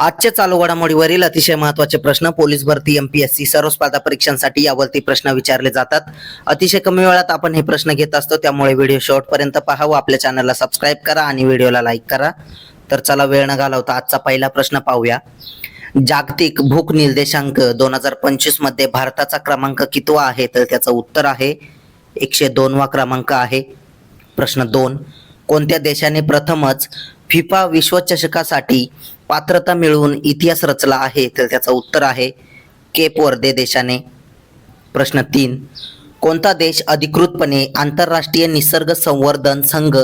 आजच्या चालू घडामोडीवरील अतिशय महत्त्वाचे प्रश्न पोलीस भरती एमपीएससी सर्व स्पर्धा परीक्षांसाठी यावरती प्रश्न विचारले जातात। अतिशय कमी वेळात आपण हे प्रश्न घेत असतो, त्यामुळे व्हिडिओ शेवटपर्यंत पहा व आपल्या चॅनलला सबस्क्राइब करा आणि व्हिडिओला लाईक करा। तर चला वेळ न घालवता आजचा पहिला प्रश्न पाहूया। जागतिक भूक निर्देशांक 2025 मध्ये भारताचा क्रमांक कितवा आहे? तर त्याचं उत्तर आहे 102 वा क्रमांक आहे। प्रश्न 2, कोणत्या देशाने प्रथमच फिफा विश्वचषकासाठी पात्रता मिळवून इतिहास रचला आहे? तर त्याचं उत्तर आहे केप वर्दे देशाने। प्रश्न 3, कोणता देश अधिकृतपणे आंतरराष्ट्रीय निसर्ग संवर्धन संघ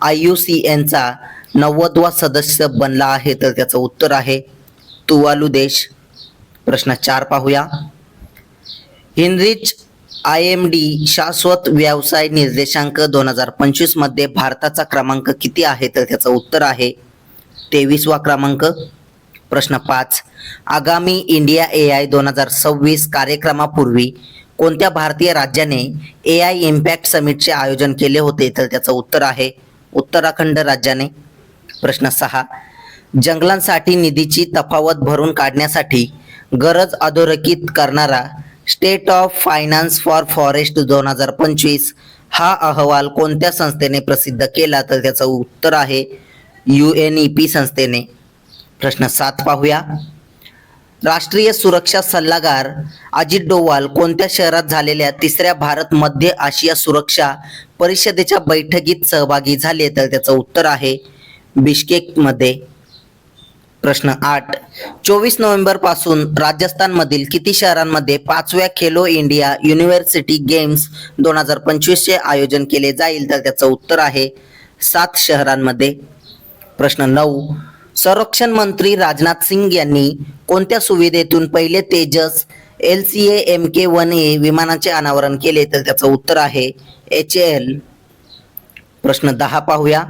IUCN चा 90वा सदस्य बनला आहे? तर त्याचं उत्तर आहे तुवालू देश। प्रश्न 4 पाहूया। हिनरिच IMD शाश्वत व्यवसाय निर्देशांक 2025 मध्ये भारताचा क्रमांक किती आहे? तर त्याचं उत्तर आहे 23 वा क्रमांक। प्रश्न 5, आगामी इंडिया AI 2026 कार्यक्रमापूर्वी कोणत्या भारतीय राज्याने AI इम्पॅक्ट समिटचे आयोजन केले होते? तर त्याचं उत्तर आहे उत्तराखंड राज्याने। प्रश्न 6, जंगलांसाठी निधीची तफावत भरून काढण्यासाठी गरज अधोरेखित करणारा state of finance for forest 2025 हा अहवाल कोणत्या संस्थेने प्रसिद्ध केला? तर त्याचं उत्तर आहे UNEP संस्थेने। प्रश्न 7 पाहूया। राष्ट्रीय सुरक्षा सल्लागार अजित डोवाल कोणत्या शहरात झालेल्या तिसऱ्या भारत मध्य आशिया सुरक्षा परिषदेच्या बैठकीत सहभागी झाले? तर त्याचं उत्तर आहे बिश्केक मध्ये। प्रश्न 8, 24 नोव्हेंबर पासून राजस्थान मधील किती शहरांमध्ये 5व्या खेलो इंडिया युनिव्हर्सिटी गेम्स 2025 चे आयोजन केले जाईल? तर त्याचं उत्तर आहे 7 शहरांमध्ये। प्रश्न 9, संरक्षण मंत्री राजनाथ सिंग यांनी कोणत्या सुविधेतून पहिले तेजस LCA Mk1A विमानाचे अनावरण केले? तर त्याचं उत्तर आहे HAL। प्रश्न 10 पाहूया।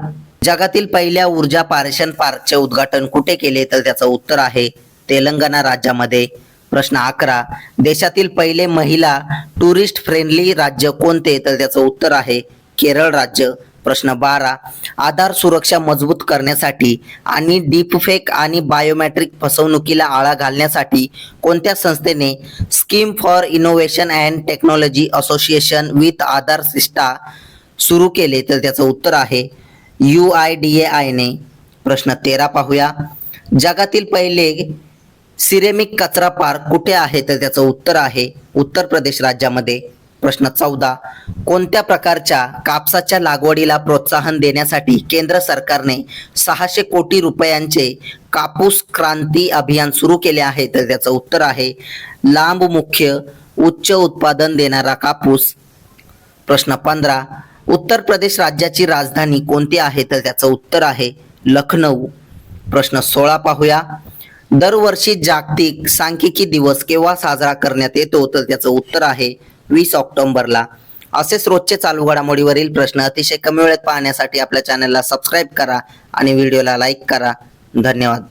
जगातील पहिल्या ऊर्जा पारेषण पार्कचे उद्घाटन कुठे केले? तर त्याचं उत्तर आहे तेलंगणा राज्यामध्ये। प्रश्न 11, देशातील पहिले महिला टुरिस्ट फ्रेंडली राज्य कोणते? तर त्याचं उत्तर आहे केरळ राज्य। प्रश्न 12, आधार सुरक्षा मजबूत करण्यासाठी आणि डीपफेक आणि बायोमेट्रिक फसवणुकीला आळा घालण्यासाठी कोणत्या संस्थेने scheme for innovation and technology association with Aadhaar sister सुरू केले? तर त्याचं उत्तर आहे UIDAI ने। प्रश्न 13 पाहूया। जगातील पहिले सिरेमिक कचरा पार्क कुठे आहे? तर त्याचं उत्तर आहे उत्तर प्रदेश राज्यामध्ये। प्रश्न 14, कोणत्या प्रकारच्या कापसाच्या लागवडीला प्रोत्साहन देण्यासाठी केंद्र सरकारने 600 कोटी रुपयांचे कापूस क्रांती अभियान सुरू केले आहे? तर त्याचं उत्तर आहे लांब मुख्य उच्च उत्पादन देणारा कापूस। प्रश्न 15, उत्तर प्रदेश राज्याची राजधानी कोणती आहे? तर त्याचं उत्तर आहे लखनौ। प्रश्न 16 पाहूया। दरवर्षी जागतिक सांख्यिकी दिवस केव्हा साजरा करण्यात येतो? तर त्याचं उत्तर आहे 20 ऑक्टोबरला। असेच रोजचे चालू घडामोडीवरील प्रश्न अतिशय कमी वेळेत पाहण्यासाठी आपल्या चॅनलला सबस्क्राइब करा आणि व्हिडिओला लाईक करा। धन्यवाद।